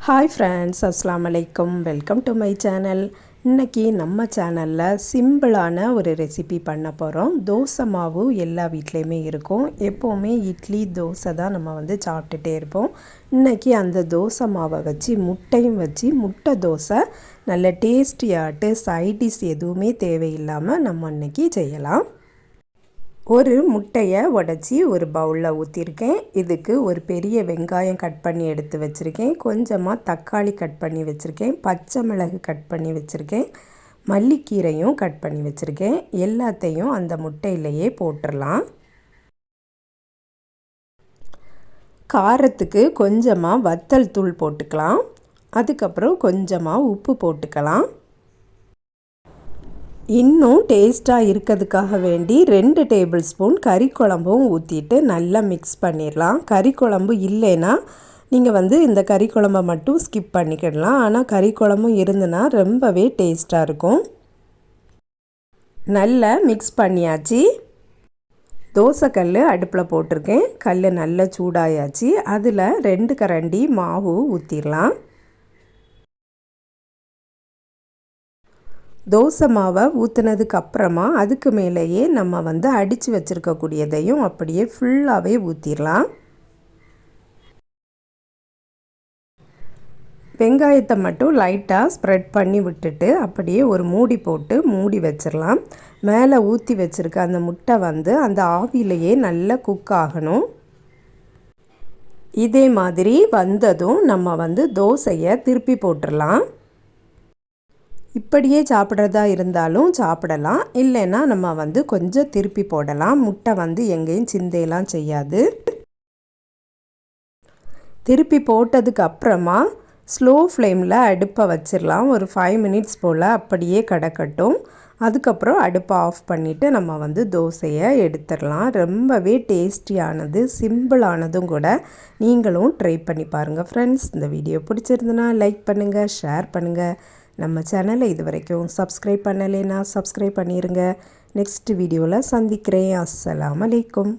Hi friends, அஸ்ஸலாமு அலைக்கும். Welcome to my channel. இன்றைக்கி நம்ம சேனலில் சிம்பிளான ஒரு ரெசிபி பண்ண போகிறோம். தோசை மாவு எல்லா வீட்லேயுமே இருக்கும். எப்போவுமே இட்லி தோசை தான் நம்ம சாப்பிட்டுட்டே இருப்போம். இன்றைக்கி அந்த தோசை மாவை வச்சு முட்டையும் வச்சு முட்டை தோசை நல்ல டேஸ்டியாட்டு சைடிஷ் எதுவுமே தேவையில்லாமல் நம்ம இன்றைக்கி செய்யலாம். ஒரு முட்டையை உடச்சி ஒரு பவுலில் ஊற்றிருக்கேன். இதுக்கு ஒரு பெரிய வெங்காயம் கட் பண்ணி எடுத்து வச்சுருக்கேன். கொஞ்சமாக தக்காளி கட் பண்ணி வச்சுருக்கேன். பச்சை மிளகு கட் பண்ணி வச்சுருக்கேன். மல்லிக்கீரையும் கட் பண்ணி வச்சுருக்கேன். எல்லாத்தையும் அந்த முட்டையிலையே போட்டுடலாம். காரத்துக்கு கொஞ்சமாக வத்தல் தூள் போட்டுக்கலாம். அதுக்கப்புறம் கொஞ்சமாக உப்பு போட்டுக்கலாம். இன்னும் டேஸ்ட்டாக இருக்கிறதுக்காக வேண்டி 2 டேபிள் ஸ்பூன் கறி குழம்பும் ஊற்றிட்டு நல்லா மிக்ஸ் பண்ணிடலாம். கறி குழம்பு இல்லைன்னா நீங்கள் இந்த கறி குழம்பை மட்டும் ஸ்கிப் பண்ணிக்கிடலாம். ஆனால் கறி குழம்பும் இருந்துன்னா ரொம்பவே டேஸ்ட்டாக இருக்கும். நல்லா மிக்ஸ் பண்ணியாச்சு. தோசைக்கல் அடுப்பில் போட்டிருக்கேன். கல் நல்லா சூடாயாச்சு. அதில் 2 கரண்டி மாவு ஊற்றிடலாம். தோசை மாவை ஊற்றுனதுக்கு அப்புறமா அதுக்கு மேலேயே நம்ம அடித்து வச்சுருக்கக்கூடியதையும் அப்படியே ஃபுல்லாகவே ஊற்றிடலாம். வெங்காயத்தை மட்டும் லைட்டாக ஸ்ப்ரெட் பண்ணி விட்டுட்டு அப்படியே ஒரு மூடி போட்டு மூடி வச்சிடலாம். மேலே ஊற்றி வச்சுருக்க அந்த முட்டை அந்த ஆவியிலேயே நல்லா குக் ஆகணும். இதே மாதிரி வந்ததும் நம்ம தோசையை திருப்பி போட்டுடலாம். இப்படியே சாப்பிட்றதா இருந்தாலும் சாப்பிடலாம். இல்லைன்னா நம்ம கொஞ்சம் திருப்பி போடலாம். முட்டை எங்கேயும் சிந்தையெல்லாம் செய்யாது. திருப்பி போட்டதுக்கு அப்புறமா ஸ்லோ ஃப்ளேமில் அடுப்பை வச்சிடலாம். ஒரு 5 மினிட்ஸ் போல் அப்படியே கிடக்கட்டும். அதுக்கப்புறம் அடுப்பை ஆஃப் பண்ணிவிட்டு நம்ம தோசையை எடுத்துடலாம். ரொம்பவே டேஸ்டியானது, சிம்பிளானதும் கூட. நீங்களும் ட்ரை பண்ணி பாருங்கள் ஃப்ரெண்ட்ஸ். இந்த வீடியோ பிடிச்சிருந்துன்னா லைக் பண்ணுங்கள், ஷேர் பண்ணுங்கள். நம்ம சேனலை இது வரைக்கும் சப்ஸ்கிரைப் பண்ணலைன்னா சப்ஸ்கிரைப் பண்ணிடுங்க. நெக்ஸ்ட் வீடியோவில் சந்திக்கிறேன். அஸ்ஸலாமு அலைக்கும்.